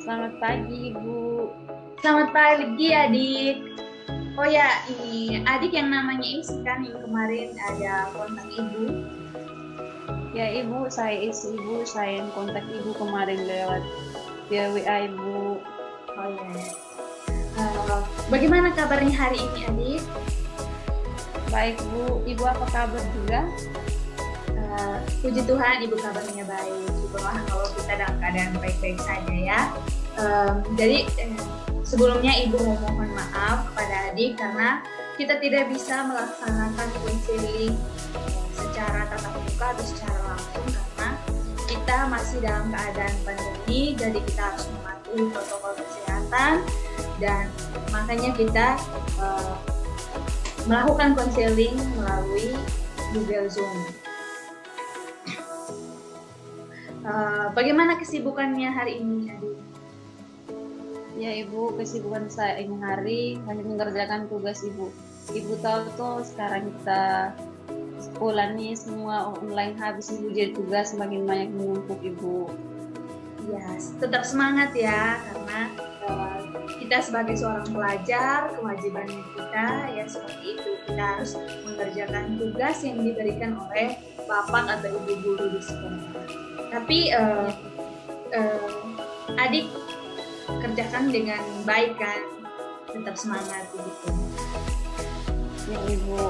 Selamat pagi, Ibu. Selamat pagi adik. Oh ya, ini adik yang namanya Isi kan yang kemarin ada kontak ibu. Ya, Ibu, saya isi Ibu. Saya yang kontak Ibu kemarin lewat via WA, Ibu. Oh ya. Bagaimana kabarnya hari ini adik? Baik, Bu. Ibu apa kabar juga? Puji Tuhan ibu kabarnya baik. Syukurlah kalau kita dalam keadaan baik-baik saja ya. Jadi sebelumnya ibu mohon maaf kepada adik karena kita tidak bisa melaksanakan konseling secara tatap muka atau secara langsung karena kita masih dalam keadaan pandemi, jadi kita harus mematuhi protokol kesehatan dan makanya kita melakukan konseling melalui Google Zoom. Bagaimana kesibukannya hari ini, Adik? Ya, Ibu, kesibukan saya ini hari hanya mengerjakan tugas, Ibu. Ibu tahu tuh sekarang kita sekolah nih semua online habis, Ibu, jadi tugas semakin banyak menumpuk, Ibu. Ya, tetap semangat ya, karena kita sebagai seorang pelajar, kewajiban kita ya seperti itu. Kita harus mengerjakan tugas yang diberikan oleh bapak atau ibu guru di sekolah. Tapi adik kerjakan dengan baik kan, tetap semangat begitu. Ya, Ibu.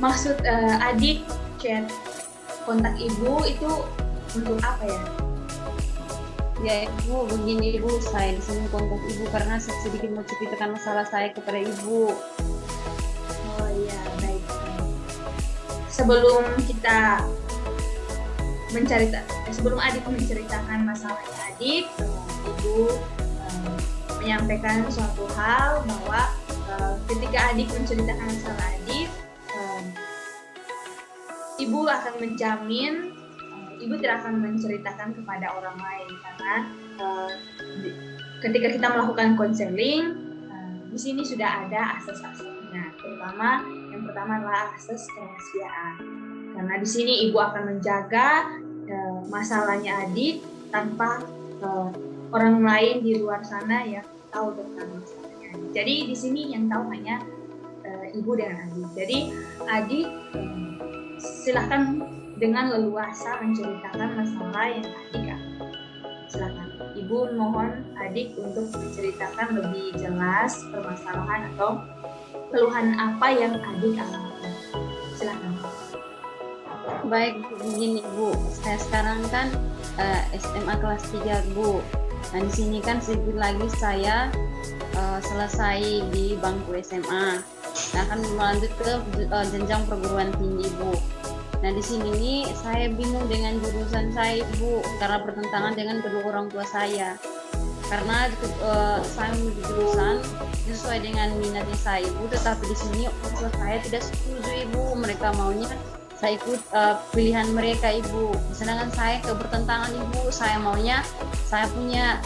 Maksud adik chat kontak ibu itu untuk apa ya? Ya, Ibu, begini, Ibu, saya di sini kontak Ibu karena saya sedikit mau ceritakan masalah saya kepada Ibu. Oh iya, baik. Sebelum kita sebelum adik menceritakan masalahnya adik, ibu menyampaikan suatu hal bahwa ketika adik menceritakan masalah adik, ibu akan menjamin ibu tidak akan menceritakan kepada orang lain karena ketika kita melakukan konseling di sini sudah ada asas-asasnya, terutama yang pertama adalah asas kerahasiaan. Karena di sini ibu akan menjaga masalahnya adik tanpa orang lain di luar sana yang tahu tentang masalahnya adik. Jadi di sini yang tahu hanya ibu dan adik. Jadi adik silahkan dengan leluasa menceritakan masalah yang adik silakan. Ibu mohon adik untuk menceritakan lebih jelas permasalahan atau keluhan apa yang adik alami. Silakan. Baik, begini, Bu. Saya sekarang kan SMA kelas 3, Bu. Nah, di sini kan sedikit lagi saya selesai di bangku SMA. Nah, akan melanjut ke jenjang perguruan tinggi, Bu. Nah, di sini nih saya bingung dengan jurusan saya, Ibu, karena bertentangan dengan kedua orang tua saya. Karena saya memilih jurusan sesuai dengan minatnya saya, Ibu, tetapi di sini orang tua saya tidak setuju, Ibu. Mereka maunya saya ikut pilihan mereka, Ibu. Sedangkan saya bertentangan, Ibu. Saya maunya saya punya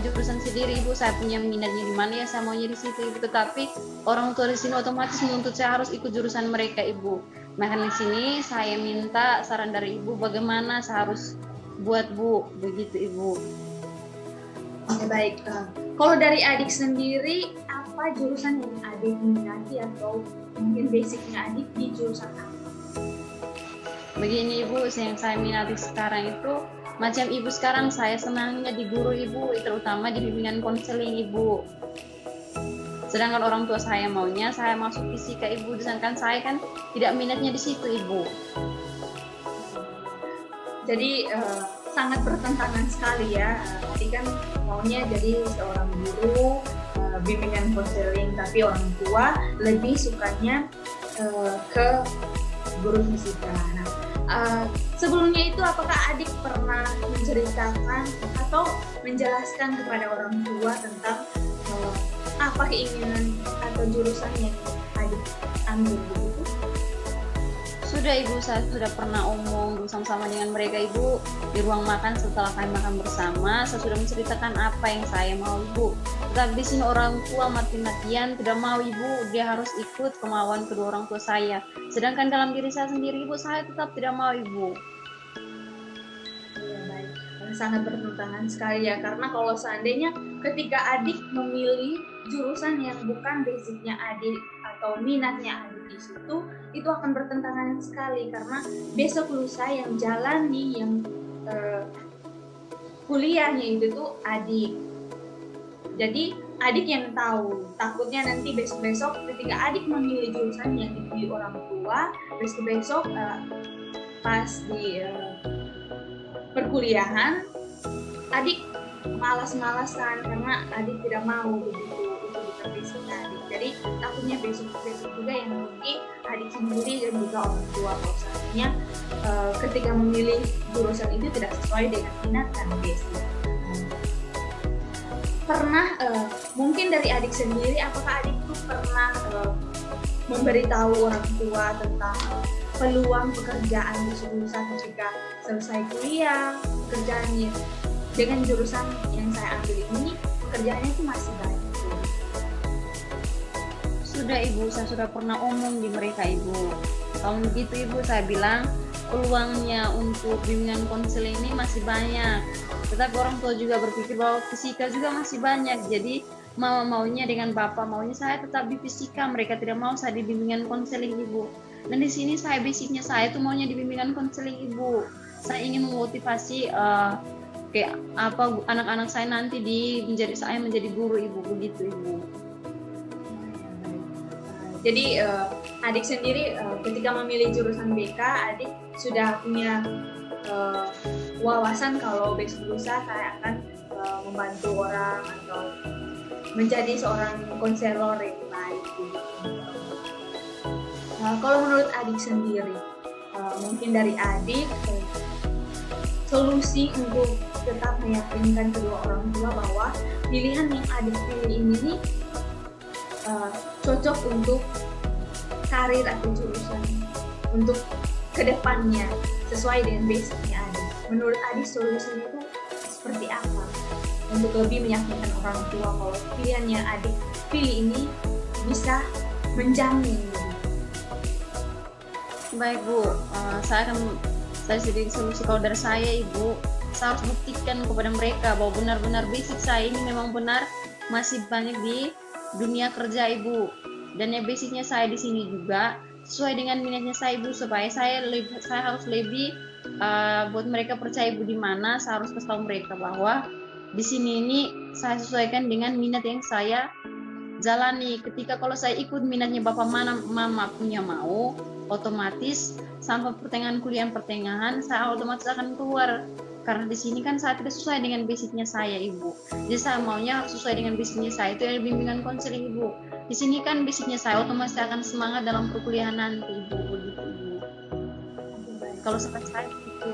jurusan sendiri, Ibu. Saya punya minatnya di mana ya saya maunya di situ, Ibu. Tetapi orang tua di sini otomatis menuntut saya harus ikut jurusan mereka, Ibu. Makanya di sini saya minta saran dari Ibu bagaimana saya harus buat, Bu. Begitu, Ibu. Oke, baik. Kalau dari adik sendiri, apa jurusan yang adik minati atau mungkin basicnya adik di jurusan apa? Begini, Ibu, yang saya minati sekarang itu macam Ibu sekarang saya senangnya di guru, Ibu, terutama di bimbingan konseling, Ibu. Sedangkan orang tua saya maunya saya masuk fisika, Ibu, sedangkan saya kan tidak minatnya di situ, Ibu. Jadi sangat bertentangan sekali ya. Tadi kan maunya jadi seorang guru bimbingan konseling, tapi orang tua lebih sukanya ke guru fisika. Nah, sebelumnya itu apakah adik pernah menceritakan atau menjelaskan kepada orang tua tentang apa keinginan atau jurusan yang adik ambil begitu? Sudah, Ibu, saya sudah pernah omong bersama-sama dengan mereka, Ibu, di ruang makan setelah kami makan bersama. Saya sudah menceritakan apa yang saya mau, Ibu. Tetapi di sini orang tua mati-matian tidak mau, Ibu. Dia harus ikut kemauan kedua orang tua saya. Sedangkan dalam diri saya sendiri, Ibu, saya tetap tidak mau, Ibu. sangat bertentangan sekali ya, karena kalau seandainya ketika adik memilih jurusan yang bukan basicnya adik atau minatnya adik di situ, itu akan bertentangan sekali, karena besok lusa yang jalani yang kuliahnya itu tuh adik. Jadi adik yang tahu, takutnya nanti besok-besok ketika adik memilih jurusan yang dipilih orang tua, besok-besok pas di perkuliahan adik malas-malasan karena adik tidak mau begitu, itu bukan basicnya adik. Jadi takutnya besok-besok juga yang rugi adik sendiri dan juga orang tua kalau seandainya ketika memilih jurusan itu tidak sesuai dengan minat dan basic. Pernah mungkin dari adik sendiri, apakah adik tuh pernah memberitahu orang tua tentang peluang pekerjaan di jurusan ketika selesai kuliah, pekerjaannya dengan jurusan yang saya ambil ini pekerjaannya itu masih banyak? Sudah Ibu, saya sudah pernah omong di mereka Ibu. Kalau begitu Ibu, saya bilang peluangnya untuk bimbingan konseling ini masih banyak. Tetapi orang tua juga berpikir bahwa fisika juga masih banyak. Jadi maunya dengan bapak, maunya saya tetap di fisika, mereka tidak mau saya di bimbingan konseling Ibu. Dan di sini basicnya saya tuh maunya di bimbingan konseling Ibu. Saya ingin memotivasi kayak apa anak-anak saya nanti saya menjadi guru Ibu, begitu Ibu. Jadi adik sendiri ketika memilih jurusan BK, adik sudah punya wawasan kalau besok lusa saya akan membantu orang atau menjadi seorang konselor yang baik. Kalau menurut adik sendiri, mungkin dari adik solusi untuk tetap meyakinkan kedua orang tua bahwa pilihan yang adik pilih ini cocok untuk karir atau jurusan untuk kedepannya sesuai dengan basicnya adik. Menurut adik solusinya itu seperti apa untuk lebih meyakinkan orang tua kalau pilihannya adik pilih ini bisa menjamin? Baik Bu, saya sendiri solusi kalau dari saya Ibu, saya harus buktikan kepada mereka bahwa benar-benar basic saya ini memang benar masih banyak di dunia kerja Ibu, dan ya basicnya saya di sini juga sesuai dengan minatnya saya Ibu, supaya saya harus lebih buat mereka percaya Ibu di mana saya harus kasih tahu mereka bahwa di sini ini saya sesuaikan dengan minat yang saya jalani. Ketika kalau saya ikut minatnya bapak mama punya mau, otomatis sampai pertengahan saya otomatis akan keluar, karena di sini kan saya tidak sesuai dengan basicnya saya Ibu. Jadi saya maunya harus sesuai dengan basicnya saya, itu yang bimbingan konseling Ibu. Di sini kan basicnya saya otomatis akan semangat dalam perkuliahan nanti Ibu, begitu Ibu. Kalau saya itu.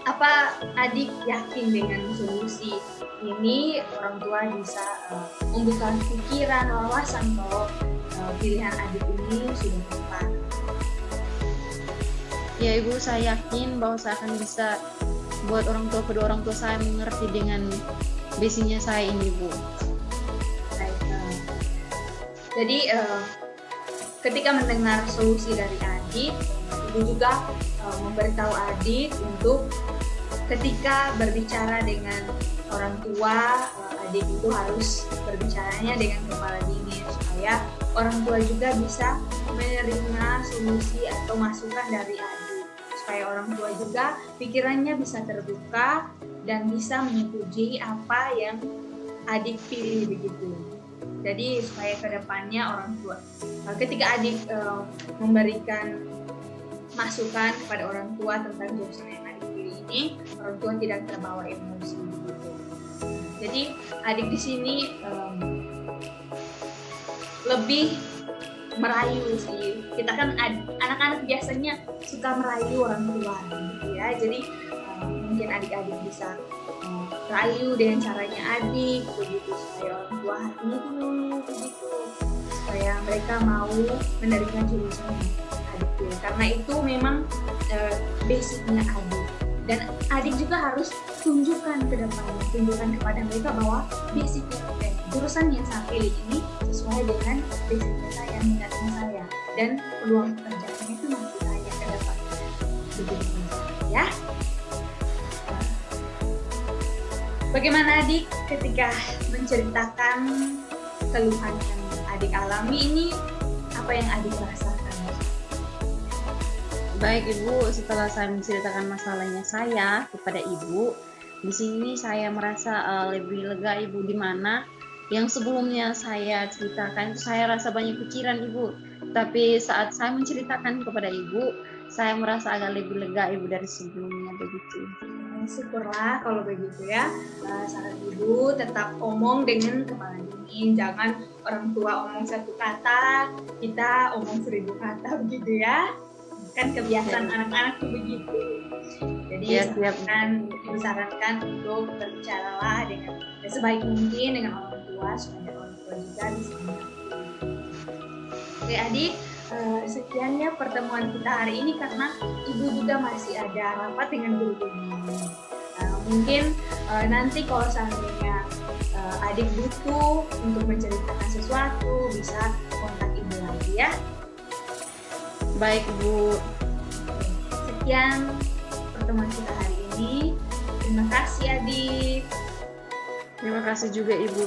Apa adik yakin dengan solusi ini orang tua bisa membuka pikiran, wawasan kalau pilihan adik ini sudah tepat? Ya Ibu, saya yakin bahwa saya akan bisa buat kedua orang tua saya mengerti dengan basicnya saya ini Bu. Baik, jadi ketika mendengar solusi dari adik, Ibu juga memberitahu adik untuk ketika berbicara dengan orang tua, adik itu harus berbicaranya dengan kepala dingin supaya orang tua juga bisa menerima solusi atau masukan dari adik, supaya orang tua juga pikirannya bisa terbuka dan bisa menyetujui apa yang adik pilih begitu. Jadi supaya kedepannya orang tua ketika adik memberikan masukan kepada orang tua tentang jurusan yang adik pilih ini, orang tua tidak terbawa emosi begitu. Jadi adik di sini lebih merayu sih. Kita kan anak-anak biasanya suka merayu orang tua gitu ya. Jadi mungkin adik-adik bisa rayu dengan caranya adik begitu, supaya orang tua hatinya dulu begitu, supaya mereka mau menerima jurusan adik pilih, karena itu memang basicnya adik. Dan adik juga harus tunjukkan kepada mereka bahwa basicnya jurusan yang saya pilih ini sesuai dengan basicnya saya, minatnya saya, dan peluang pekerjaannya itu masih banyak ke depan. Begitu ya. Bagaimana adik ketika menceritakan keluhan yang adik alami ini, apa yang adik rasakan? Baik Ibu, setelah saya menceritakan masalahnya saya kepada Ibu, di sini saya merasa lebih lega Ibu, di mana yang sebelumnya saya ceritakan itu saya rasa banyak pikiran Ibu, tapi saat saya menceritakan kepada Ibu, saya merasa agak lebih lega Ibu dari sebelumnya begitu. Syukurlah kalau begitu ya. Saran ibu tetap omong dengan kepala dingin, jangan orang tua omong satu kata, kita omong 1000 kata begitu ya. Kan kebiasaan anak-anak tuh begitu. Jadi ibu sarankan untuk berbicaralah dengan sebaik mungkin dengan orang tua supaya orang tua juga bisa mengerti. Oke adik, sekiannya pertemuan kita hari ini karena ibu juga masih ada rapat dengan guru-gurunya. Mungkin nanti kalau seandainya adik butuh untuk menceritakan sesuatu bisa kontak ibu lagi ya. Baik Bu. Sekian pertemuan kita hari ini. Terima kasih adik. Terima kasih juga Ibu.